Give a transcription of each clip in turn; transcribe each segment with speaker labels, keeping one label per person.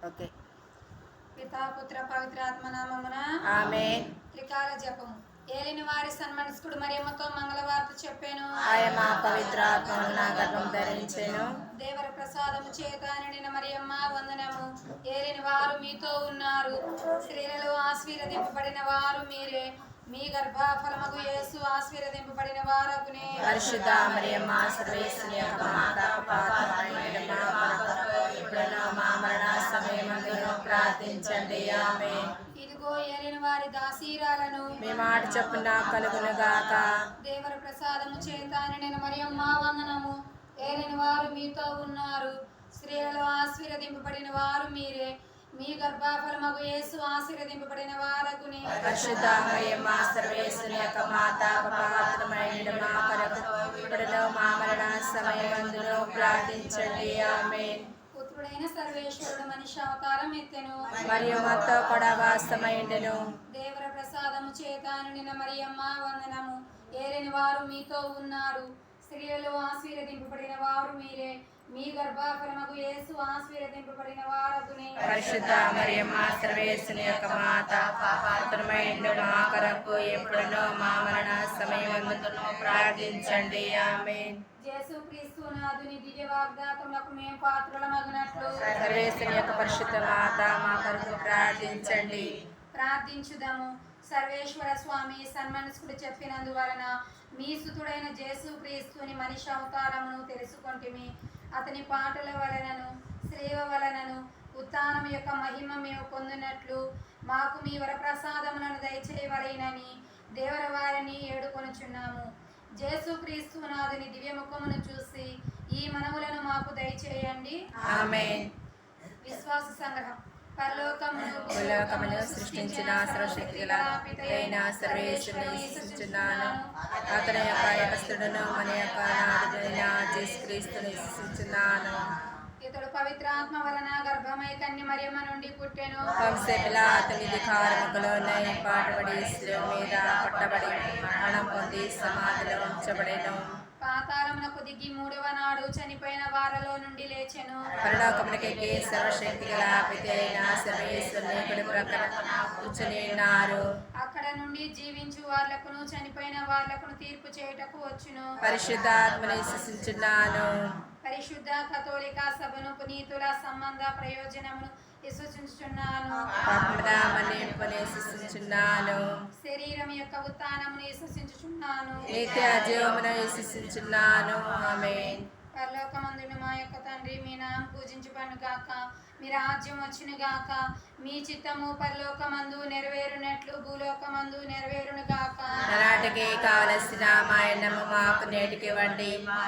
Speaker 1: Okay.
Speaker 2: పితా పుత్ర పవిత్ర ఆత్మ నామమున
Speaker 1: ఆమేన్.
Speaker 2: త్రికాల జపము. ఏలిన వారి సన్మనస్కుడు మరియమ్మతో మంగళవార్త చెప్పాను.
Speaker 1: ఆయన పవిత్ర ఆత్మను నా గర్భం ధరించెను.
Speaker 2: దేవర ప్రసాదము చేత నిండిన మరియమ్మ వందనము. ఏలిన వారు మీతో ఉన్నారు, స్త్రీలలో ఆశీర్వదింపబడిన వారు మీరే. మీ గర్భఫలమగు యేసు ఆశీర్వదింపబడిన వారగునే.
Speaker 1: పరిశుద్ధ మరియమ్మ సర్వేశ్వరి యొక్క మాత, పాపాత్ములైన మా కొరకు ఇప్పుడును మా మరణ సమయమందును ప్రార్థించండి. ఆమేన్.
Speaker 2: ఇదిగో ఏలిన వారి దాసీరాలను,
Speaker 1: మీ మాట చొప్పున కలుగును గాక.
Speaker 2: దేవర ప్రసాదము చేత నిండిన మరియమ్మ వందనము. ఏలిన వారు మీతో ఉన్నారు, స్త్రీలలో ఆశీర్వదింపబడిన వారు మీరే. మీ గర్భఫలమగు యేసు ఆశీర్వదింపబడిన వారగునే.
Speaker 1: పరిశుద్ధ మరియమ్మ సర్వేశ్వరి యొక్క మాత, పాపాత్ములైన మా కొరకు ఇప్పుడును మా మరణ సమయమందును ప్రార్థించండి. ఆమేన్.
Speaker 2: పుత్రుడైన సర్వేశ్వరుడు మనిషి అవతారం ఎత్తెను,
Speaker 1: మరియు మాతో కూడా వాసమైండెను.
Speaker 2: దేవర ప్రసాదము చేత నిండిన మరియమ్మ వందనము. ఏలిన వారు మీతో ఉన్నారు, స్త్రీలలో ఆశీర్వదింపబడిన వారు మీరే. మీ గర్భఫలమగు యేసు ఆశీర్వదింపబడిన వారగునే.
Speaker 1: పరిశుద్ధ మరియమ్మ సర్వేశ్వరి యొక్క మాత, పాపాత్ములైన మా కొరకు ఎప్పుడును మా మరణ సమయమందును ప్రార్థించండి. ఆమేన్.
Speaker 2: యేసుక్రీస్తు నాథుని దివ్య వాగ్దాతములకు మేము పాత్రులమగునట్లు
Speaker 1: సర్వేశ్వరి యొక్క పరిశుద్ధ మాత మా కొరకు ప్రార్థించండి.
Speaker 2: ప్రార్థించుదము. సర్వేశ్వర స్వామి సన్మనస్కుడు చెప్పినందువలన మీ సుతుడైన యేసుక్రీస్తుని మనిషి అవతారమును తెలుసుకొంటిమి. అతని పాటల వలనను శ్రేవ వలనను ఉత్థానం యొక్క మహిమ మేము పొందినట్లు మాకు మీ వరప్రసాదములను దయచేయవలెనని దేవర వారిని ఏడుకొనుచున్నాము. యేసుక్రీస్తు నాథుని దివ్యముఖమును చూసి ఈ మనవులను మాకు దయచేయండి.
Speaker 1: ఆమేన్.
Speaker 2: విశ్వాస సంగ్రహం.
Speaker 1: పరలోకమును సృష్టించిన సర్వశక్తి గల పితయైన సర్వేశ్వరుని విశ్వసించున్నాను. అతని యొక్క ఏకస్తుడును మన యొక్క నాథుడైన యేసుక్రీస్తుని విశ్వసించున్నాను.
Speaker 2: ఇతడు పవిత్రాత్మ వలన గర్భమై కన్య మరియమ్మ నుండి పుట్టెను.
Speaker 1: వంశే పిలాతు అధికారములోనే పాటుపడి శిలువ మీద కొట్టబడి మరణం పొంది సమాధిలో ఉంచబడెను.
Speaker 2: పాతాళమునకు దిగి మూడవ నాడు చనిపోయిన వారిలో నుండి లేచెను.
Speaker 1: పరలోకమునకెక్కి సర్వశక్తి గల పితయైన సర్వేశ్వరుని కుడి ప్రక్కన కూర్చుని ఉన్నారు.
Speaker 2: అక్కడ నుండి జీవించు వార్లకును చనిపోయిన వార్లకును తీర్పు చేయుటకు వచ్చును.
Speaker 1: పరిశుద్ధాత్మని విశ్వసించున్నాను.
Speaker 2: పరిశుద్ధ కథోలిక సభను పునీతుల సంబంధ ప్రయోజనమును విశ్వసించుచున్నాను.
Speaker 1: పాపముని విశ్వసించున్నాను.
Speaker 2: శరీరం యొక్క ఉత్థానమును విశ్వసించుచున్నాను.
Speaker 1: నిత్య జీవమును విశ్వసించున్నాను. ఆమేన్.
Speaker 2: పరలోకమందున మా యొక్క తండ్రి, మీ నామం పూజించబడును గాక, మీ రాజ్యం వచ్చును గాక, మీ చిత్తము పరలోకమందు నెరవేరునట్లు భూలోకమందు నెరవేరును గాక.
Speaker 1: నాటికి కావలసిన మా అన్నము మాకు నేటికి ఇవ్వండి. మా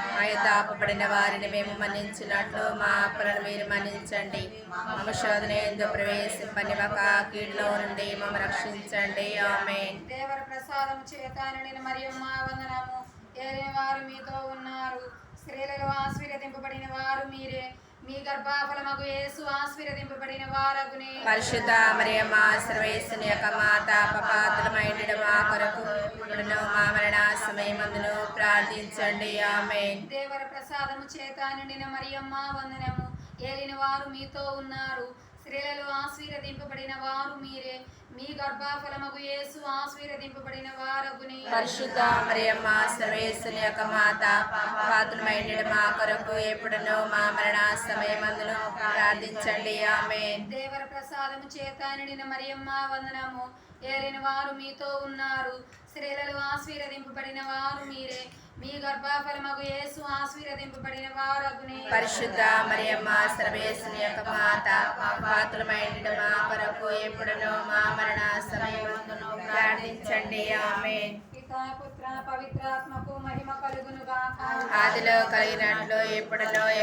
Speaker 1: తాపబడిన వారిని మేము మన్నించినట్లు మా అప్పులను మీరు మన్నించండి. మమ్మ శోధన యందు ప్రవేశింపనివ్వక కీడులో నుండి మమ్మ రక్షించండి. ఆమేన్.
Speaker 2: దేవర ప్రసాదం చేత నిండిన మరియమ్మ వందనము. ఏలిన వారు మీతో ఉన్నారు, స్త్రీలలో ఆశీర్వదింపబడిన వారు మీరే. మీ గర్భఫలమగు యేసు ఆశీర్వదింపబడిన వారగునే.
Speaker 1: పరిశుద్ధ మరియమ్మ సర్వేశ్వరుని యొక్క మాత, పాపాత్ములైన మా కొరకు ఇప్పుడును మా మరణ సమయమందును ప్రార్థించండి. ఆమేన్.
Speaker 2: దేవర ప్రసాదము చేత నిండిన మరియమ్మ వందనము. ఏలిన వారు మీతో ఉన్నారు, స్త్రీలలో ఆశీర్వదింపబడిన వారు మీరే. మీ గర్భఫలమగు యేసు ఆశీర్వదింపబడిన వారగునే.
Speaker 1: పరిశుద్ధ మరియమ్మ సర్వేశ్వరుని యొక్క మాత, పాపాత్ములైన మా కొరకు ఎప్పుడును మా మరణ సమయమందును ప్రార్థించండి. ఆమేన్.
Speaker 2: దేవర ప్రసాదము చేత నిండిన మరియమ్మ వందనము. ఏలిన వారు మీతో ఉన్నారు, స్త్రీలలో ఆశీర్వదింపబడిన వారు మీరే. మీ గర్భఫలమగు యేసు ఆశీర్వదింపబడిన వారగునే.
Speaker 1: పరిశుద్ధ మరియమ్మ సర్వేశ్వరుని యొక్క మాత, పాపాత్ములైన మా కొరకు ఎప్పుడును మా మరణ సమయమందును ప్రార్థించండి. ఆమేన్.
Speaker 2: పితా పుత్ర పవిత్రాత్మకు మహిమ కలుగును గాక.
Speaker 1: ఆదిలో కలిగినట్లు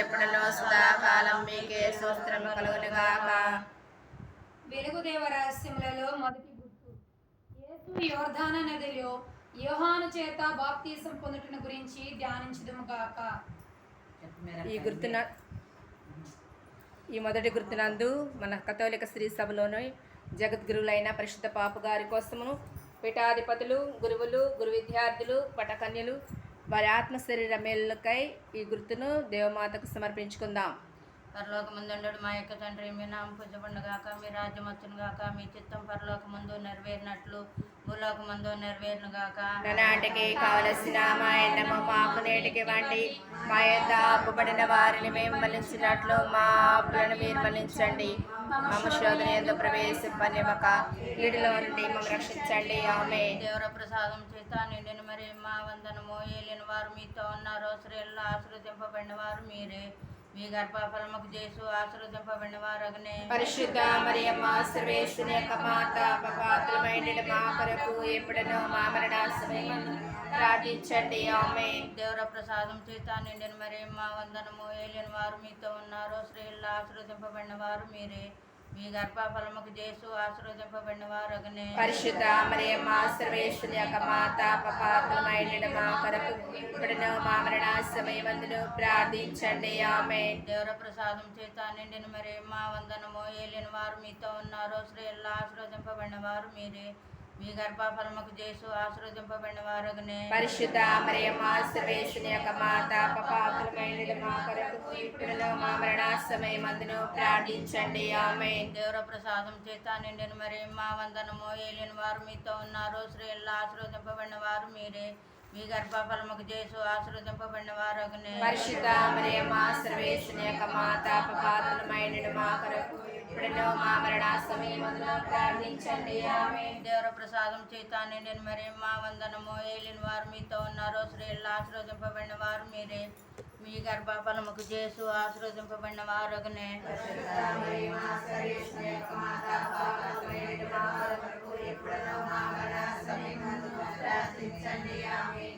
Speaker 1: ఎప్పుడునో సదాకాలం మీకే స్తోత్రము కలుగును గాక.
Speaker 2: వెలుగుదేవ రహస్యములలో మొదటి గుర్తు. యేసు యోర్దాన నదిలో యోహాను చేత బాప్తీసం పొందుట గురించి ధ్యానించుదుము గాక.
Speaker 1: ఈ మొదటి గుర్తునందు మన కథోలిక స్త్రీ సభలోని జగద్గురువులైన పరిశుద్ధ పాపు గారి కోసమును పీఠాధిపతులు, గురువులు, గురు విద్యార్థులు, పటకన్యలు వారి ఆత్మ శరీర మేలుకై ఈ గుర్తును దేవమాతకు సమర్పించుకుందాం.
Speaker 3: పరలోకమందుండు మా యొక్క తండ్రి, మీ నామం పూజపండుగాక, మీ రాజ్యం వచ్చునుగాక, మీ చిత్తం పరలోకమందు నెరవేరినట్లు భూలోకమందు నెరవేరునుగాక.
Speaker 1: నాటికి కావలసిన మా ఎన్నము మాకు నేటికి ఇవ్వండి. మా యొక్క అప్పుబడిన వారిని మేము మన్నించినట్లు మా అప్పులను మీరు మన్నించండి. మమ్మ శోధన యందు ప్రవేశింపనివ్వక కీడులో నుండి మమ్మల్ని రక్షించండి. ఆమేన్.
Speaker 3: దేవర ప్రసాదం చేత నిండిన మరి మా వందనము. ఏలిన వారు మీతో ఉన్నారు, స్త్రీల్లో ఆశీర్వదింపబడిన వారు మీరే. మీ గర్భఫలముకు చేసు ఆశీర్వదింపబడిన వారగనే.
Speaker 1: పరిశుద్ధ మరియమ్మ సర్వేశ్వరి యొక్క మాత, పాపాత్ములమైన మా కొరకు ఎప్పుడనూ మా మరణ సమయమందు ప్రార్థించండి. ఆమేన్.
Speaker 3: దేవర ప్రసాదం చేత నిండిన మరి మా వందనము. ఏలిన వారు మీతో ఉన్నారు, స్త్రీల్లో ఆశీర్వదింపబడిన వారు మీరే. మీ గర్భఫలముకు చేసు ఆశీర్వదింపబడిన వారగనే.
Speaker 1: పరిశుద్ధ మరియమ్మ సర్వేశ్వరి యొక్క మాత, పాపాత్ములమైన మా కొరకు ఎప్పుడనూ మా మరణ సమయమందు ప్రార్థించండి. ఆమేన్.
Speaker 3: దేవర ప్రసాదం చేత నిండిన మరి మా వందనము. ఏలిన వారు మీతో ఉన్నారు, స్త్రీల్లో ఆశీర్వదింపబడిన వారు మీరే. మీ గర్భఫలముకు చేసు ఆశీర్వదింపబడిన వారగనే.
Speaker 1: పరిశుద్ధ మరియమ్మ సర్వేశ్వరి యొక్క మాత, పాపాత్ములమైన మా కొరకు ఎప్పుడనూ మా మరణ సమయమందు ప్రార్థించండి. ఆమేన్.
Speaker 3: దేవర ప్రసాదం చేత నిండిన మరి మా వందనము. ఏలిన వారు మీతో ఉన్నారు, స్త్రీల్లో ఆశీర్వదింపబడిన వారు మీరే. మీ గర్భఫలముకు చేసు ఆశీర్వదింపబడిన వారగనే.
Speaker 1: పరిశుద్ధ మరియమ్మ సర్వేశ్వరి యొక్క మాత, పాపాత్ములమైన మా కొరకు ఎప్పుడనూ మా మరణ సమయమందు ప్రార్థించండి. ఆమేన్.
Speaker 3: దేవర ప్రసాదం చేత నిండిన మరి మా వందనము. ఏలిన వారు మీతో ఉన్నారు, స్త్రీల్లో ఆశీర్వదింపబడిన వారు మీరే. మీ గర్భఫలముకు చేసు ఆశీర్వదింపబడిన వారగనే.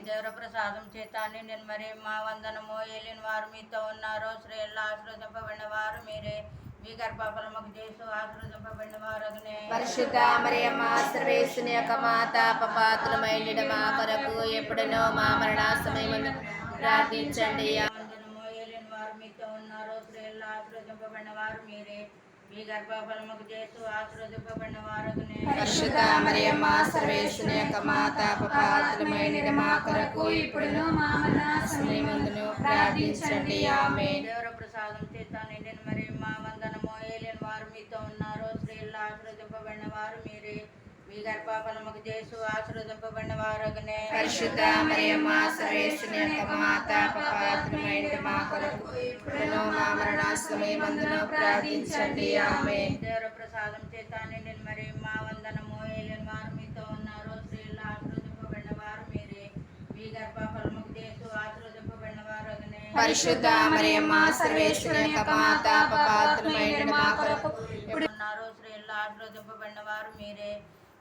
Speaker 3: దేవర ప్రసాదం చేత నిండిన మరి మా వందనము. ఏలిన వారు మీతో ఉన్నారు, స్త్రీల్లో ఆశీర్వదింపబడిన వారు మీరే. మీ గర్భఫలముకు చేసు ఆశీర్వదింపబడిన వారగనే.
Speaker 1: పరిశుద్ధ మరియమ్మ సర్వేశ్వరి యొక్క మాత, పాపాత్ములమైన మా కొరకు ఎప్పుడనూ మా మరణ సమయమందు ప్రార్థించండి.
Speaker 3: వందనము. ఏలిన వారు మీతో ఉన్నారు, స్త్రీల్లో ఆశీర్వదింపబడిన వారు మీరే. మీ గర్భఫలముకు చేసు ఆశీర్వదింపబడిన వారగనే.
Speaker 1: పరిశుద్ధ మరియమ్మ సర్వేశ్వరి యొక్క మాత, పాపాత్ములమైన మా కొరకు ఎప్పుడనూ మా మరణ సమయమందు ప్రార్థించండి. ఆమేన్.
Speaker 3: దేవర ప్రసాదం చేత నిండిన మరి మా వందనము. ఏలిన వారు మీతో ఉన్నారు, స్త్రీల్లో ఆశీర్వదింపబడిన వారు మీరే. మీ గర్భఫలముకు చేసు ఆశీర్వదింపబడిన వారగనే.
Speaker 1: పరిశుద్ధ మరియమ్మ సర్వేశ్వరి యొక్క మాత, పాపాత్ములమైన మా కొరకు ఎప్పుడనూ మా మరణ సమయమందు ప్రార్థించండి. ఆమేన్.
Speaker 3: దేవర ప్రసాదం చేత నిండిన మరి మా వందనము. ఏలిన వారు మీతో ఉన్నారు, స్త్రీల్లో ఆశీర్వదింపబడిన వారు మీరే. మీ గర్భఫలముకు చేసు ఆశీర్వదింపబడిన వారగనే.
Speaker 1: పరిశుద్ధ మరియమ్మ సర్వేశ్వరి యొక్క మాత, పాపాత్ములమైన మా కొరకు
Speaker 3: ఉన్నారు, స్త్రీల్లో ఆశీర్వదింపబడిన వారు మీరే.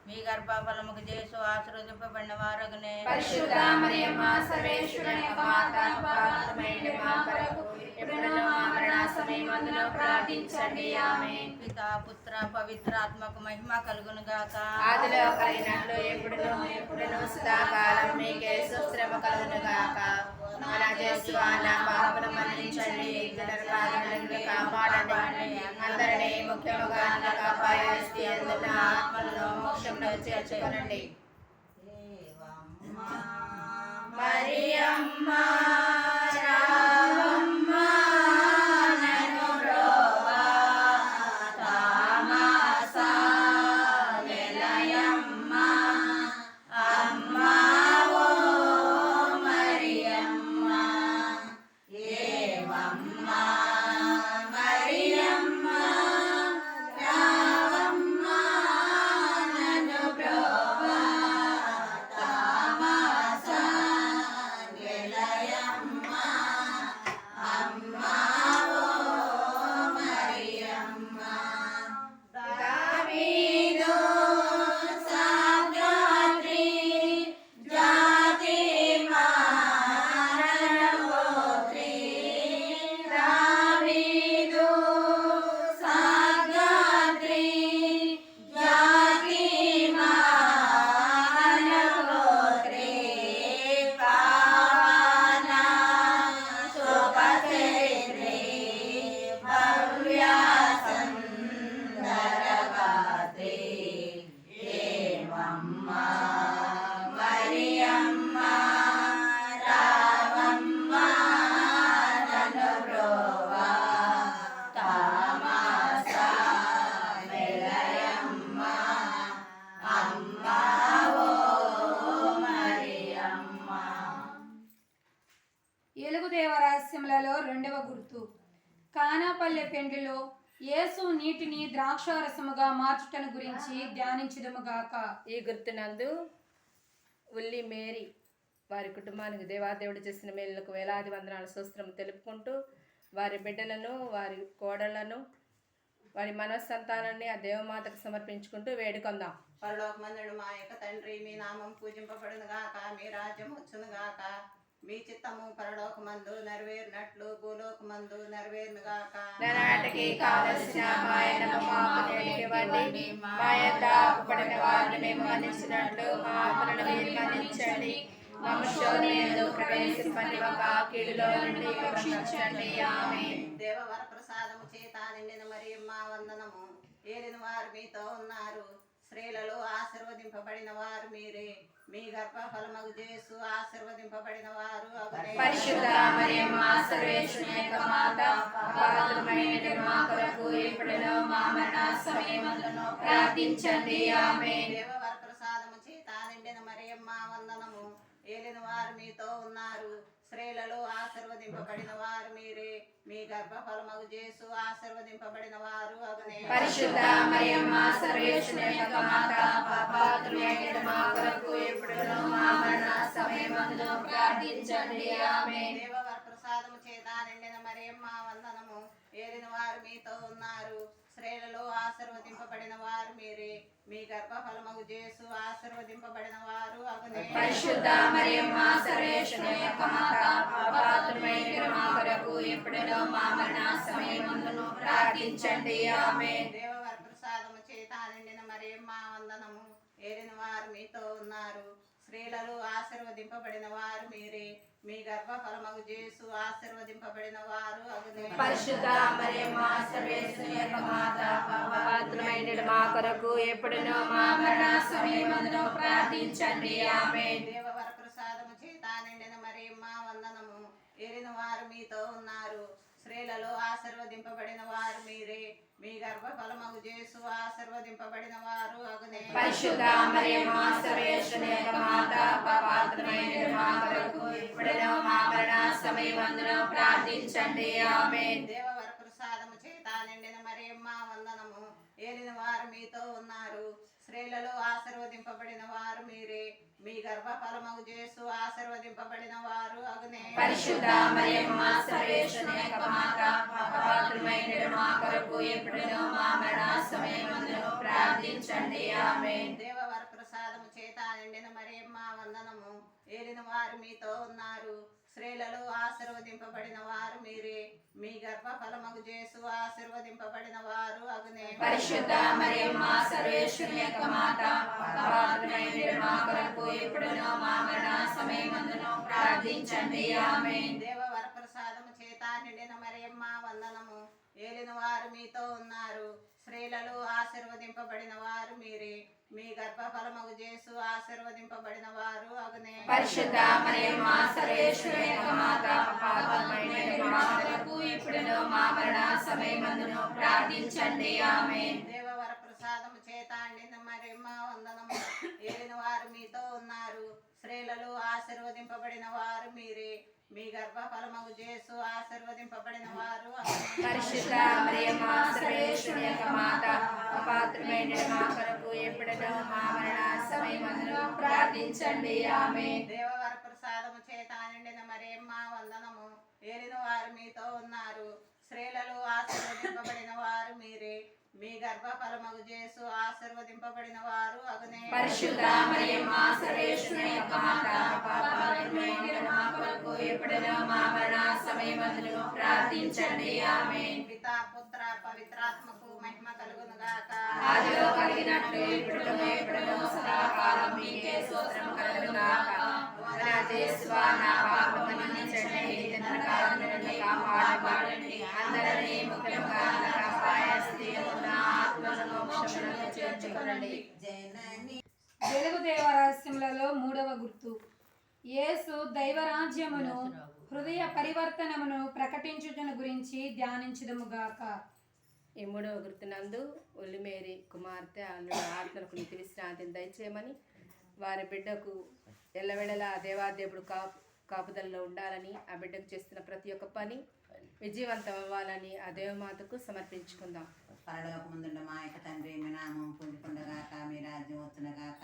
Speaker 3: మీ గర్భఫలముకు చేసు ఆశీర్వదింపబడిన వారగనే.
Speaker 1: పరిశుద్ధ మరియమ్మ సర్వేశ్వరి యొక్క మాత, పాపాత్ములమైన మా కొరకు ఎప్పుడనూ మా మరణ సమయమందు ప్రార్థించండి. ఆమేన్.
Speaker 3: పితా పుత్ర పవిత్రాత్మకు మహిమ కలుగును గాక.
Speaker 1: ఆదిలో కలిగినట్లు ఎప్పుడును సదాకాలం మీకే స్తోత్రము కలుగును గాక. మన దేశవాన పాపను మన్నించండి, నరకాలను కాపాడండి, అందరినీ ముఖ్యముగా నరకాపాయ స్థితి అందున ఆత్మలను మోక్షంలో చేర్చుకొనండి. మరియమ్మ రావమ్మ నన్ను బ్రోవా, తామసా నిలయమ్మ అమ్మ ఓ మరియమ్మ. ఏవమ్మ మరియమ్మ రావమ్మ నన్ను బ్రోవా, తామసా నిలయమ్మ
Speaker 2: కానాపల్లె పెండ్లిలో యేసు నీటిని ద్రాక్షారసముగా మార్చుటను గురించి ధ్యానించుదముగాక.
Speaker 1: ఈ గుర్తునందు ఉల్లి మేరీ వారి కుటుంబానికి దేవాదేవుడు చేసిన మేలులకు వేలాది వందనాల స్తోత్రం తెలుపుకుంటూ వారి బిడ్డలను, వారి కోడళ్లను, వారి మనస్సంతానాన్ని ఆ దేవమాతకు సమర్పించుకుంటూ వేడుకొందాం.
Speaker 3: పరలోకమందుడు మా యొక్క తండ్రి, మీ నామం పూజింపబడును గాక, మీ రాజ్యం వచ్చును గాక, మీ చిత్తము పరలోకమందు నెరవేరినట్లు భూలోకమందు నెరవేరును గాక.
Speaker 1: నానాటికి కావలసిన మా అన్నము మాకు నేటికి ఇవ్వండి. మా యొద్ద అప్పుపడిన వారిని మేము మన్నించినట్లు మా అప్పులను మీరు మన్నించండి. మమ్ము శోధన యందు ప్రవేశింపనివ్వక కీడులో నుండి రక్షించండి. ఆమేన్.
Speaker 3: దేవవర ప్రసాదము చేత నిండిన మరియమ్మ వందనము. ఏలిన వారు మీతో ఉన్నారు, స్త్రీలలో ఆశీర్వదింపబడిన వారు మీరే, మీ గర్భఫలమగు యేసు ఆశీర్వదింపబడిన వారు అగునే.
Speaker 1: పరిశుద్ధ మరియమ్మ సర్వేశ్వరుని యొక్క మాత, పాపాత్ములమైన మా కొరకు ఇప్పుడును మా మరణ సమయమందును ప్రార్థించండి. ఆమేన్.
Speaker 3: దేవవర ప్రసాదము చేత నిండిన మరియమ్మ వందనము. ఏలిన వారు మీతో ఉన్నారు, స్త్రీలలో ఆశీర్వదింపబడిన వారు మీరే, మీ గర్భఫలమగు యేసు ఆశీర్వదింపబడిన వారు అగునే.
Speaker 1: పరిశుద్ధ మరియమ్మ సర్వేశ్వరుని యొక్క మాత, పాపాత్ములమైన మా కొరకు ఇప్పుడును మా మరణ సమయమందును ప్రార్థించండి. ఆమేన్.
Speaker 3: దేవవర ప్రసాదము చేత నిండిన మరియమ్మ వందనము. ఏలిన వారు మీతో ఉన్నారు, స్త్రీలలో ఆశీర్వదింపబడిన వారు మీరే, మీ గర్భఫలమగు యేసు ఆశీర్వదింపబడిన వారు అగునే.
Speaker 1: పరిశుద్ధ మరియమ్మ సర్వేశ్వరుని యొక్క మాత, పాపాత్ములమైన మా కొరకు ఇప్పుడును మా మరణ సమయమందును ప్రార్థించండి. ఆమేన్.
Speaker 3: దేవవర ప్రసాదము చేత నిండిన మరియమ్మ వందనము. ఏలిన వారు మీతో ఉన్నారు, స్త్రీలలో ఆశీర్వదింపబడిన వారు మీరే, మీ గర్భఫలమగు యేసు ఆశీర్వదింపబడిన వారు అగునే.
Speaker 1: పరిశుద్ధ మరియమ్మ సర్వేశ్వరుని యొక్క మాత, పాపాత్ములమైన మా కొరకు ఎప్పుడును మా మరణ సమయమందును ప్రార్థించండి. ఆమేన్.
Speaker 3: దేవవర ప్రసాదము చేత నిండిన మరియమ్మ వందనము. ఏలిన వారు మీతో ఉన్నారు, స్త్రీలలో ఆశీర్వదింపబడిన వారు మీరే, మీ గర్భఫలమగు యేసు ఆశీర్వదింపబడిన వారు అగునే.
Speaker 1: పరిశుద్ధ మరియమ్మ సర్వేశ్వరుని యొక్క మాత, పాపాత్ములమైన మా కొరకు ఎప్పుడును మా మరణ సమయమందును ప్రార్థించండి. ఆమేన్.
Speaker 3: దేవవర ప్రసాదము చేత నిండిన మరియమ్మ వందనము. ఏలిన వారు మీతో ఉన్నారు, స్త్రీలలో ఆశీర్వదింపబడిన వారు మీరే, మీ గర్భఫలమగు యేసు ఆశీర్వదింపబడిన వారు అగునే.
Speaker 1: పరిశుద్ధ మరియమ్మ సర్వేశ్వరుని యొక్క మాత, పాపాత్ములమైన మా కొరకు ఎప్పుడును మా మరణ సమయమందును ప్రార్థించండి. ఆమేన్.
Speaker 3: దేవవర ప్రసాదము చేత నిండిన మరియమ్మ వందనము. ఏలిన వారు మీతో ఉన్నారు, స్త్రీలలో ఆశీర్వదింపబడిన వారు మీరే, మీ గర్భఫలమగు యేసు ఆశీర్వదింపబడిన వారు అగునే.
Speaker 1: పరిశుద్ధ మరియమ్మ సర్వేశ్వరుని యొక్క మాత, పాపాత్ములమైన మా కొరకు ఎప్పుడును మా మరణ సమయమందును ప్రార్థించండి. ఆమేన్.
Speaker 3: దేవవర ప్రసాదము చేత నిండిన మరియమ్మ వందనము. ఏలిన వారు మీతో ఉన్నారు, స్త్రీలలో ఆశీర్వదింపబడిన వారు మీరే, మీ గర్భఫలమగు యేసు ఆశీర్వదింపబడిన వారు అగునే.
Speaker 1: పరిశుద్ధ మరియమ్మ సర్వేశ్వరుని యొక్క మాత, పాపాత్ములమైన మా కొరకు ఎప్పుడును మా మరణ సమయమందును ప్రార్థించండి. ఆమేన్.
Speaker 3: దేవవర ప్రసాదము చేత నిండిన మరియమ్మ వందనము. ఏలిన వారు మీతో ఉన్నారు, స్త్రీలలో ఆశీర్వదింపబడిన వారు మీరే, మీ గర్భఫలమగు యేసు ఆశీర్వదింపబడిన వారు అగునే.
Speaker 1: పరిశుద్ధ మరియమ్మ సర్వేశ్వరుని యొక్క మాత, పాపాత్ములమైన మా కొరకు ఎప్పుడును మా మరణ సమయమందును ప్రార్థించండి. ఆమేన్.
Speaker 3: దేవవర ప్రసాదము చేత నిండిన మరియమ్మ వందనము. ఏలిన వారు మీతో ఉన్నారు, స్త్రీలలో ఆశీర్వదింపబడిన వారు మీరే, మీ గర్భఫలమగు యేసు ఆశీర్వదింపబడిన వారు అగునే.
Speaker 1: పరిశుద్ధ మరియమ్మ సర్వేశ్వరుని యొక్క మాత, పాపాత్ములమైన మా కొరకు ఎప్పుడును మా మరణ సమయమందును ప్రార్థించండి. ఆమేన్.
Speaker 3: పితా పుత్ర పవిత్రాత్మకు మహిమ కలుగును గాక.
Speaker 1: ఆదిలో కలిగినట్లు ఇప్పుడును ఎప్పుడును సదాకాలం మీకే స్తోత్రం కలుగును గాక. నా యేసువా, నా పాపములను మన్నించండి, నరకాగ్ని నుండి కాపాడండి. అందరినీ ముఖ్యంగా నరకాపాయ స్థితిలో ఉన్న ఆత్మలను మోక్షములకు చేర్చుకొనండి.
Speaker 2: వెలుగు దేవరహస్యములలో మూడవ గుర్తు. యేసు దైవరాజ్యమును హృదయ పరివర్తనమును ప్రకటించుటను గురించి ధ్యానించుదముగాక.
Speaker 1: ఈ మూడవ గుర్తునందు ఒలిమేరి కుమార్తె అల్లుడు ఆత్మలకు నిత్య విశ్రాంతిని దయచేయమని, వారి బిడ్డకు ఎల్లవేళలా దేవాదేవుడు కాపుదలలో ఉండాలని, ఆ బిడ్డకు చేస్తున్న ప్రతి ఒక్క పని విజయవంతం అవ్వాలని ఆ దేవమాతకు సమర్పించుకుందాం.
Speaker 4: పరలోకముందుండ మా యొక్క తండ్రి, మీ నామం పొందుకుండగాక, మీ రాజ్యం వచ్చునగాక,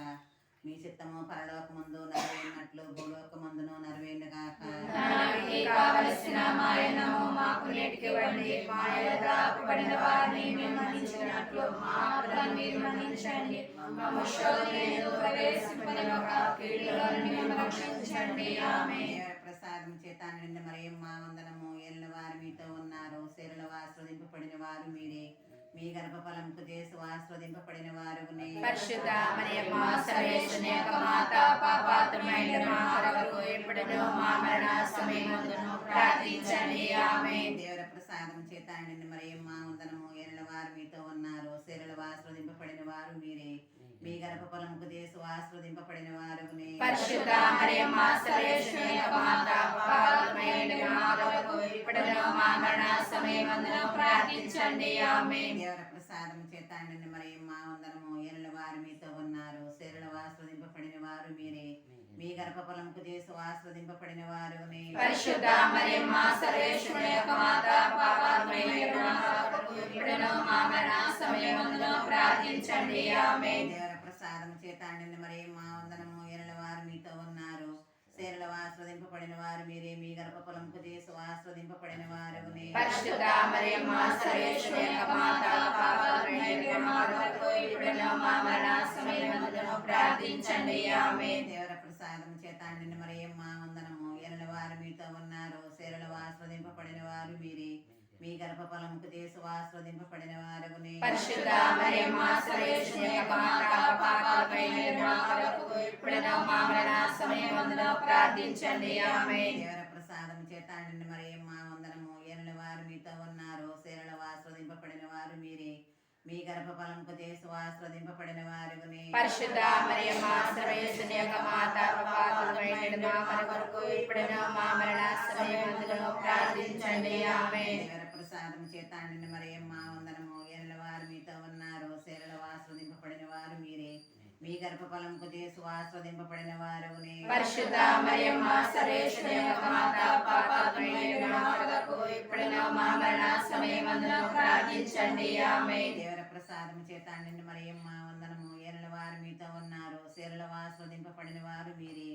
Speaker 4: మీ చిత్తము పరలోకముందు నెరవేరినట్లు భూలోకమందును నెరవేరుగాక.
Speaker 2: నానాటికి కావలసిన మాయనము మాకు నేటికి ఇవ్వండి. మా ఎదుట అప్పుబడిన వారిని మేము మన్నించినట్లు మా అప్పులను మీరు మన్నించండి. మమ్ము శోధనయందు ప్రవేశింపనివ్వక కీడులో నుండి మమ్మల్ని రక్షించండి. ఆమేన్.
Speaker 4: దేవర ప్రసాదం చేత నిండి మరియమ్మ వందనము. ఏలిన వారు మీతో ఉన్నారు, స్త్రీలలో ఆస్వాదింపబడిన వారు మీరే, మీ గర్భఫలముకు చేసి ఆస్వాదింపబడిన వారు.
Speaker 1: పరిశుద్ధ మరియమ్మ సర్వేశ్వరుని యొక్క మాత, పాపాత్ములైన మా కొరకు ఇప్పుడును మా మరణ సమయమందును ప్రార్థించండి. ఆమేన్.
Speaker 4: దేవర ప్రసాదం చేత నిండి మరియమ్మ వందనము. ఏలిన వారు మీతో ఉన్నారు, స్త్రీలలో ఆస్వాదింపబడిన వారు మీరే, మీ గర్భఫలముకు చేసి ఆస్వాదింపబడిన వారు.
Speaker 1: పరిశుద్ధ మరియమ్మ సర్వేశ్వరుని యొక్క మాత, పాపాత్ములైన మా కొరకు ఇప్పుడును మా మరణ సమయమందును ప్రార్థించండి. ఆమేన్.
Speaker 4: దేవర ప్రసాదం చేత నిండి మరియమ్మ వందనము. ఏలిన వారు మీతో ఉన్నారు, స్త్రీలలో ఆస్వాదింపబడిన వారు మీరే, మీ గర్భఫలముకు చేసి ఆస్వాదింపబడిన వారు.
Speaker 1: పరిశుద్ధ మరియమ్మ సర్వేశ్వరుని యొక్క మాత, పాపాత్ములైన మా కొరకు ఇప్పుడును మా మరణ సమయమందును ప్రార్థించండి. ఆమేన్.
Speaker 4: దేవర ప్రసాదం చేత నిండి మరియమ్మ వందనము. ఏలిన వారు మీతో ఉన్నారు, స్త్రీలలో ఆస్వాదింపబడిన వారు మీరే, మీ గర్భఫలముకు చేసి ఆస్వాదింపబడిన వారు.
Speaker 1: పరిశుద్ధ మరియమ్మ సర్వేశ్వరుని యొక్క మాత, పాపాత్ములైన మా కొరకు ఇప్పుడును మా మరణ సమయమందును ప్రార్థించండి. ఆమేన్.
Speaker 4: దేవర ప్రసాదం చేత నిండి మరియమ్మ వందనము. ఏలిన వారు మీతో ఉన్నారు, స్త్రీలలో ఆస్వాదింపబడిన వారు మీరే, మీ గర్భఫలముకు చేసి ఆస్వాదింపబడిన వారు.
Speaker 1: పరిశుద్ధ మరియమ్మ సర్వేశ్వరుని యొక్క మాత, పాపాత్ములైన మా కొరకు ఇప్పుడును మా మరణ సమయమందును ప్రార్థించండి. ఆమేన్.
Speaker 4: దేవర ప్రసాదం చేత నిండి మరియమ్మ వందనము. ఏలిన వారు మీతో ఉన్నారు, స్త్రీలలో ఆస్వాదింపబడిన వారు మీరే, మీ గర్భఫలముకు చేసి ఆస్వాదింపబడిన వారు.
Speaker 1: పరిశుద్ధ మరియమ్మ సర్వేశ్వరుని యొక్క మాత, పాపాత్ములైన మా కొరకు ఇప్పుడును మా మరణ సమయమందును ప్రార్థించండి. ఆమేన్.
Speaker 4: దేవర ప్రసాదం చేత నిండి మరియమ్మ వందనము. ఏలిన వారు మీతో ఉన్నారు, స్త్రీలలో ఆస్వాదింపబడిన వారు మీరే, మీ గర్భఫలముకు చేసి ఆస్వాదింపబడిన వారు.
Speaker 1: పరిశుద్ధ మరియమ్మ సర్వేశ్వరుని యొక్క మాత, పాపాత్ములైన మా కొరకు ఇప్పుడును మా మరణ సమయమందును ప్రార్థించండి. ఆమేన్.
Speaker 4: దేవర ప్రసాదం చేత నిండి మరియమ్మ వందనము. ఏలిన వారు మీతో ఉన్నారు, స్త్రీలలో ఆస్వాదింపబడిన వారు మీరే,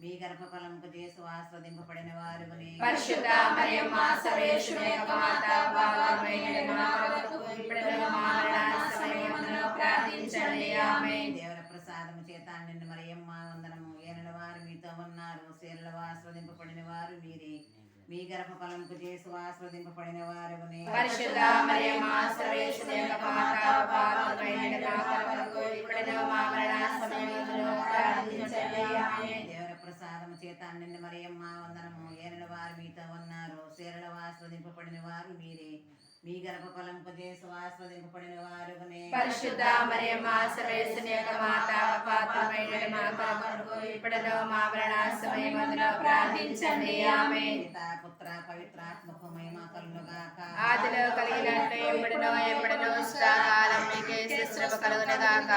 Speaker 4: మీ గర్భఫలముకు చేసి ఆస్వాదింపబడిన వారు.
Speaker 1: పరిశుద్ధ మరియమ్మ సర్వేశ్వరుని యొక్క మాత, పాపాత్ములైన మా కొరకు ఇప్పుడును మా మరణ సమయమందును ప్రార్థించండి. ఆమేన్.
Speaker 4: దేవర ప్రసాదం చేత నిండి మరియమ్మ వందనము. ఏలిన వారు మీతో ఉన్నారు, స్త్రీలలో ఆస్వాదింపబడిన వారు మీరే, మీ గర్భఫలముకు చేసి ఆస్వాదింపబడిన వారు.
Speaker 1: పరిశుద్ధ మరియమ్మ సర్వేశ్వరుని యొక్క మాత, పాపాత్ములైన మా కొరకు ఇప్పుడును మా మరణ సమయమందును ప్రార్థించండి. ఆమేన్.
Speaker 4: దేవర ప్రసాదం చేత నిండి మరియమ్మ వందనము. ఏలిన వారు మీతో ఉన్నారు, స్త్రీలలో ఆస్వాదింపబడిన వారు మీరే, మీ గర్భఫలముకు చేసి ఆస్వాదింపబడిన వారు.
Speaker 1: పరిశుద్ధ మరియమ్మ సర్వేశ్వరుని యొక్క మాత, పాపాత్ములైన మా కొరకు ఇప్పుడును మా మరణ సమయమందును ప్రార్థించండి. ఆమేన్.
Speaker 4: పితా పుత్ర పవిత్రాత్మకు మహిమ కలుగునుగాక.
Speaker 1: ఆదిలో కలిగినట్టు ఇప్పుడును ఎప్పుడును సదాకాలం మీకే శ్రీకృప కలుగునుగాక.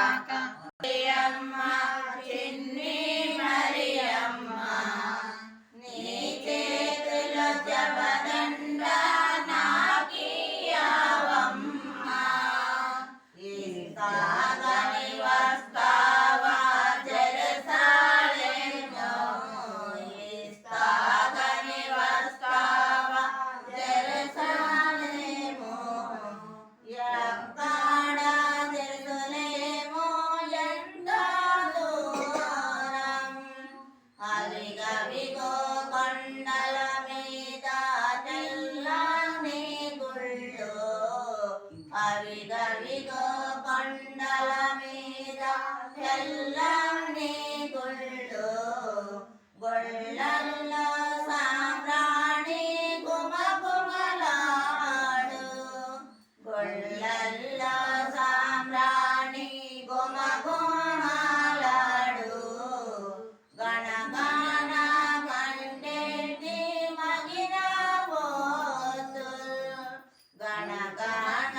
Speaker 4: గణ గణ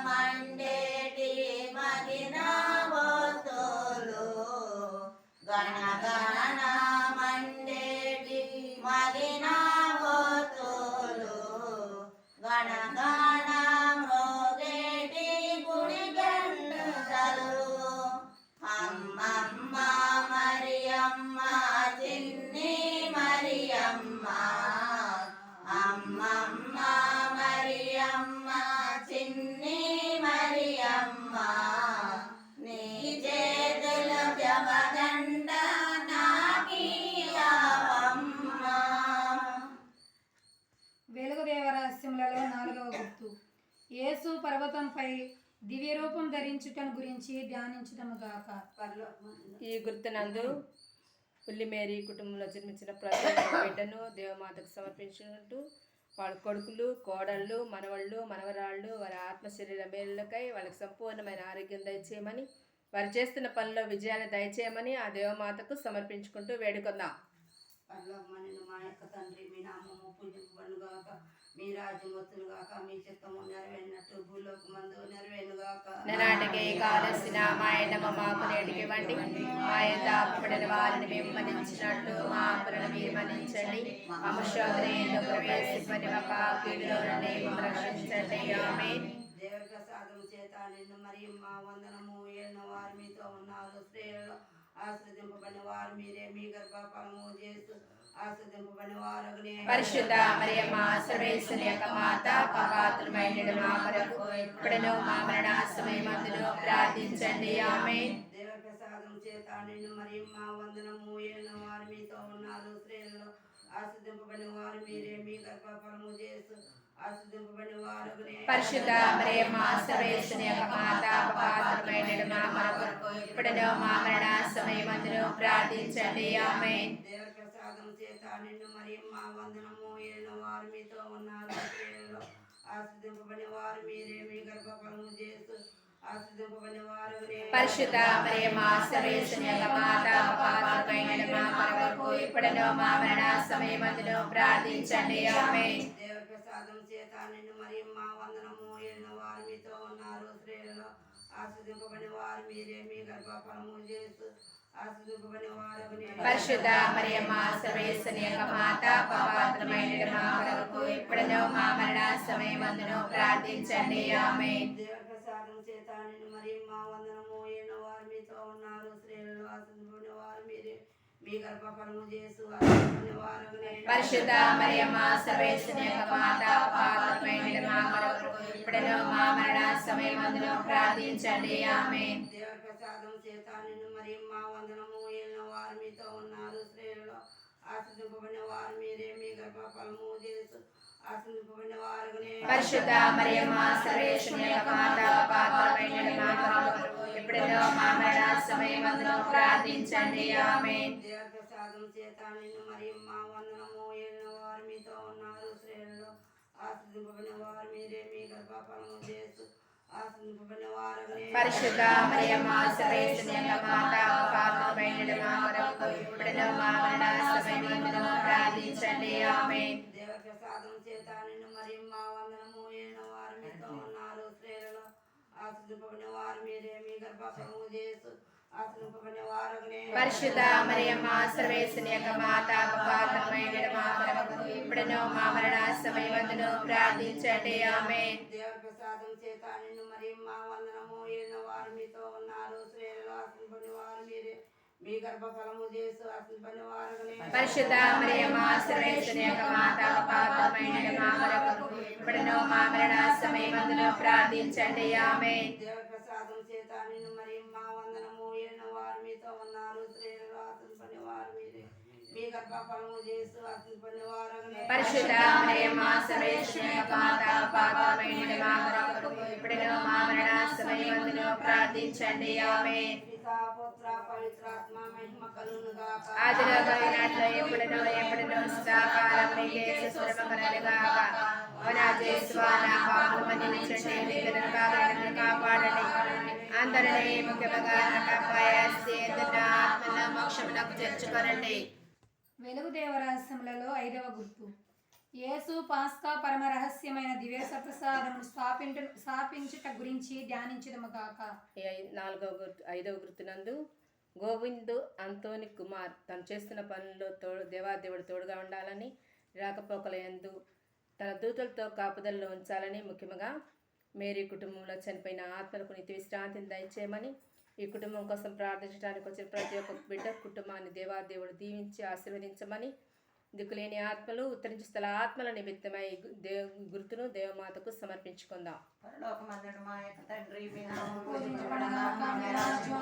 Speaker 4: మండేటి మగిన
Speaker 2: యేసు పర్వతంపై దివ్య రూపం ధరించుటను గురించి ధ్యానించుటము గాక.
Speaker 1: ఈ గుర్తునందు పుల్లి మేరీ కుటుంబంలో జన్మించిన ప్రతి ఒక్క బిడ్డను దేవమాతకు సమర్పించుకుంటూ వాళ్ళ కొడుకులు, కోడళ్ళు, మనవళ్ళు, మనవరాళ్ళు వారి ఆత్మశరీర మేలులకై వాళ్ళకి సంపూర్ణమైన ఆరోగ్యం దయచేయమని, వారు చేస్తున్న పనిలో విజయాన్ని దయచేయమని ఆ దేవమాతకు సమర్పించుకుంటూ వేడుకుందాం.
Speaker 5: పరలోకమందున్న మా యొక్క తండ్రి, మీ నామము పూజింపబడుగాక, మీ రాజ్యం వచ్చునుగాక, మీ చిత్తము నెరవేరినట్టు భూలోకమందు నెరవేరుగాక.
Speaker 1: నాటికి కావలసిన మా ఎండమ మాకు నేటికి ఇవ్వండి, మా యొక్క అప్పుడైన వారిని మేము మన్నించినట్లు మా అప్పులను మీరు మన్నించండి, మా శోధనలో ప్రవేశింపని ఒక కీడులో నుండి మమ్మల్ని రక్షించండి. ఆమేన్.
Speaker 5: దేవుడి ప్రసాదం చేత నిన్ను మరియు మా వందనము. ఏలిన వారు మీతో ఉన్నారు, స్త్రీలలో ఆశ్రదింపబడిన వారు మీరే, మీ గర్భఫలము చేస్తూ ఆశ్రదింపబడిన వారు.
Speaker 1: పరిశుద్ధ మరియమ్మ సర్వేశ్వరి యొక్క మాత, పాపాత్రులమైన మా కొరకు ఇప్పుడును మా మరణ సమయమందును ప్రార్థించండి. ఆమేన్.
Speaker 5: దేవుడి ప్రసాదం చేత నిన్ను మరియు మా వందనము. ఏలిన వారు మీతో ఉన్నారు, స్త్రీలలో ఆశ్రదింపబడిన వారు మీరే, మీ గర్భఫలము చేస్తూ ఆశ్రదింపబడిన వారు.
Speaker 1: పరిశుద్ధ మరియమ్మ సర్వేశ్వరి యొక్క మాత, పాపాత్రులమైన మా కొరకు ఇప్పుడును మా మరణ సమయమందును ప్రార్థించండి. ఆమేన్.
Speaker 5: దేవుడి ప్రసాదం చేత నిన్ను మరియు మా వందనము. ఏలిన వారు మీతో ఉన్నారు, స్త్రీలలో ఆశ్రదింపబడిన వారు మీరే, మీ గర్భఫలము చేస్తూ ఆశ్రదింపబడిన వారు.
Speaker 1: పరిశుద్ధ మరియమ్మ సర్వేశ్వరి యొక్క మాత, పాపాత్రులమైన మా కొరకు ఇప్పుడును మా మరణ సమయమందును ప్రార్థించండి. ఆమేన్.
Speaker 5: దేవుడి ప్రసాదం చేత నిన్ను మరియు మా వందనము. ఏలిన వారు మీతో ఉన్నారు, స్త్రీలలో ఆశ్రదింపబడిన వారు మీరే, మీ గర్భఫలము చేస్తూ ఆశ్రదింపబడిన వారు.
Speaker 1: పరిశుద్ధ మరియమ్మ సర్వేశ్వరి యొక్క మాత, పాపాత్రులమైన మా కొరకు ఇప్పుడును మా మరణ సమయమందును ప్రార్థించండి. ఆమేన్.
Speaker 5: దేవుడి ప్రసాదం చేత నిన్ను మరియు మా వందనము. ఏలిన వారు మీతో ఉన్నారు, స్త్రీలలో ఆశ్రదింపబడిన వారు మీరే, మీ గర్భఫలము చేస్తూ ఆశ్రదింపబడిన వారు.
Speaker 1: పరిశుద్ధ మరియమ్మ సర్వేశ్వరి యొక్క మాత, పాపాత్రులమైన మా కొరకు ఇప్పుడును మా మరణ సమయమందును ప్రార్థించండి. ఆమేన్.
Speaker 5: దేవుడి ప్రసాదం చేత నిన్ను మరియు మా వందనము. ఏలిన వారు మీతో ఉన్నారు, స్త్రీలలో ఆశ్రదింపబడిన వారు మీరే, మీ గర్భఫలము చేస్తూ ఆశ్రదింపబడిన వారు.
Speaker 1: పరిశుద్ధ మరియమ్మ సర్వేశ్వరి యొక్క మాత, పాపాత్రులమైన మా కొరకు ఇప్పుడును మా మరణ సమయమందును ప్రార్థించండి. ఆమేన్.
Speaker 5: దేవుడి ప్రసాదం చేత నిన్ను మరియు మా వందనము. ఏలిన వారు మీతో ఉన్నారు, స్త్రీలలో ఆశ్రదింపబడిన వారు మీరే, మీ గర్భఫలము చేస్తూ ఆశ్రదింపబడిన వారు.
Speaker 1: పరిశుద్ధ మరియమ్మ సర్వేశ్వరి యొక్క మాత, పాపాత్రులమైన మా కొరకు ఇప్పుడును మా మరణ సమయమందును ప్రార్థించండి. ఆమేన్.
Speaker 5: దేవుడి ప్రసాదం చేత నిన్ను మరియు మా వందనము. ఏలిన వారు మీతో ఉన్నారు, స్త్రీలలో ఆశ్రదింపబడిన వారు మీరే, మీ గర్భఫలము చేస్తూ ఆశ్రదింపబడిన వారు.
Speaker 1: పరిశుద్ధ మరియమ్మ సర్వేశ్వరి యొక్క మాత, పాపాత్రులమైన మా కొరకు ఇప్పుడును మా మరణ సమయమందును ప్రార్థించండి. ఆమేన్.
Speaker 5: దేవుడి ప్రసాదం చేత నిన్ను మరియు మా వందనము. ఏలిన వారు మీతో ఉన్నారు, స్త్రీలలో ఆశ్రదింపబడిన వారు మీరే, మీ గర్భఫలము చేస్తూ ఆశ్రదింపబడిన వారు.
Speaker 1: పరిశుద్ధ మరియమ్మ సర్వేశ్వరి యొక్క మాత, పాపాత్రులమైన మా కొరకు ఇప్పుడును మా మరణ సమయమందును ప్రార్థించండి. ఆమేన్.
Speaker 5: దేవుడి ప్రసాదం చేత నిన్ను మరియు మా వందనము. ఏలిన వారు మీతో ఉన్నారు, స్త్రీలలో ఆశ్రదింపబడిన వారు మీరే, మీ గర్భఫలము చేస్తూ ఆశ్రదింపబడిన వారు.
Speaker 1: పరిశుద్ధ మరియమ్మ సర్వేశ్వరి యొక్క మాత, పాపాత్రులమైన మా కొరకు ఇప్పుడును మా మరణ సమయమందును ప్రార్థించండి. ఆమేన్.
Speaker 5: పితా, పుత్ర, పవిత్రాత్మ మహిమ కలుగునుగాక.
Speaker 1: ఆదిలో కలిగినట్లు ఎప్పుడును సదాకాలం మీకే స్తుతిమకలుగాక. ఓ నా యేసువా, నా పాపములు మన్నించండి, నిన్ను కాపాడండి. అందరినీ ముఖ్యంగా నాకు అపాయస్తే నా ఆత్మను మోక్షమునకు చేర్చుకోనండి.
Speaker 2: వెలుగు దేవరహస్యములలో 5వ గుర్తు. యేసు పాస్కా పరమ రహస్యమైన దివ్య సప్రసాదమును స్థాపించుట గురించి ధ్యానించుదము గాక.
Speaker 1: ఐదవ గుర్తునందు గోవిందు అంతోని కుమార్ తను చేస్తున్న పనుల్లో దేవాదేవుడు తోడుగా ఉండాలని, రాకపోకల యందు తన దూతలతో కాపుదల్లో ఉంచాలని, ముఖ్యంగా మేరీ కుటుంబంలో చనిపోయిన ఆత్మలకు నిత్య విశ్రాంతిని దయచేయమని, ఈ కుటుంబం కోసం ప్రార్థించడానికి వచ్చిన ప్రతి ఒక్క బిడ్డ కుటుంబాన్ని దేవాదేవుడు దీవించి ఆశీర్వదించమని, దిక్కులేని ఆత్మలు, ఉత్తరించి స్థల ఆత్మల నిమిత్తమై గుర్తును దేవమాతకు సమర్పించుకుందాం.
Speaker 3: పరలోకమందున మా యొక్క తండ్రి, మీ నామము
Speaker 2: పూజించబడుగాక, మీ రాజ్యం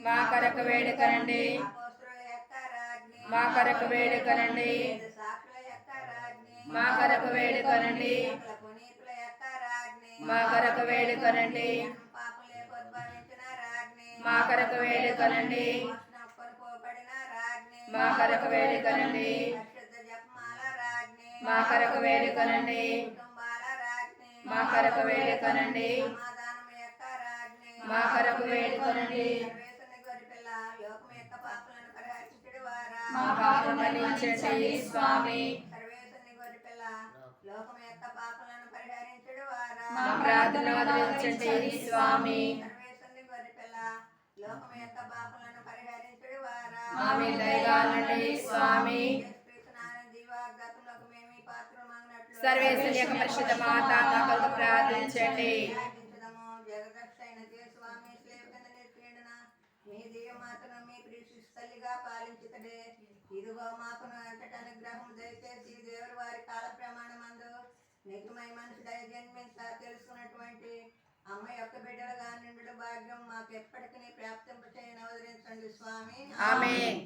Speaker 1: మా కొరకు వేడుకరండి
Speaker 5: అపోస్తలుల యొక్క రాజ్ఞి
Speaker 1: మా కొరకు వేడుకరండి
Speaker 5: సాక్షుల యొక్క రాజ్ఞి
Speaker 1: మా కొరకు వేడుకరండి
Speaker 5: సకల పునీతుల యొక్క రాజ్ఞి
Speaker 1: మా కొరకు వేడుకరండి
Speaker 5: పాపలేకు ఉద్భవించిన రాజ్ఞి
Speaker 1: మా కొరకు వేడుకరండి
Speaker 5: మోక్షం కొనుకోబడిన రాజ్ఞి
Speaker 1: మా కొరకు వేడుకరండి
Speaker 5: పరిశుద్ధ జపమాల రాజ్ఞి
Speaker 1: మా కొరకు వేడుకరండి
Speaker 5: కుటుంబాల రాజ్ఞి
Speaker 1: మా కొరకు వేడుకరండి
Speaker 5: సమాధానం యొక్క రాజ్ఞి
Speaker 1: మా కొరకు వేడుకరండి
Speaker 5: సర్వేశ్వరుని గొర్రెపిల్ల లోకం యొక్క పాపలను పరిహరించుడు వారా
Speaker 1: మా పాపం మన్నించండి స్వామి
Speaker 5: సర్వేశ్వరుని గొర్రెపిల్ల లోకం యొక్క పాపలను పరిహరించుడు వారా
Speaker 1: మా ప్రార్థన ఆదరించండి స్వామి
Speaker 5: సర్వేశ్వరుని గొర్రెపిల్ల లోకం యొక్క పాపలను పరిహరించుడు వారా
Speaker 1: మా మీద దయగా ఉండండి స్వామి
Speaker 5: జీవాగ్రతంలోకి మేము ఈ పాత్రమగినట్లు
Speaker 1: సర్వేశ్వరుని యొక్క పరిశుద్ధ మాత మా కొరకు ప్రార్థించండి
Speaker 5: ప్రార్థించుదాము. జగదక్షైన స్వామి స్లేవ కింద నిలిచియుండున మీ దివ్యమాతను మీ ప్రీతిస్ తల్లిగా పాలించుతడే ఇదిగో మాకును అంతటి అనుగ్రహం దయచేసి దేవుడు వారి కాల ప్రమాణమందు నిజమై మనిషి దయ జన్మించ తెలుసుకున్నటువంటి అమ్మ యొక్క బిడ్డలుగా నిండు భాగ్యం మాకు ఎప్పటికీ ప్రాప్తింప చేయని అవతరించండి స్వామి.
Speaker 1: ఆమేన్.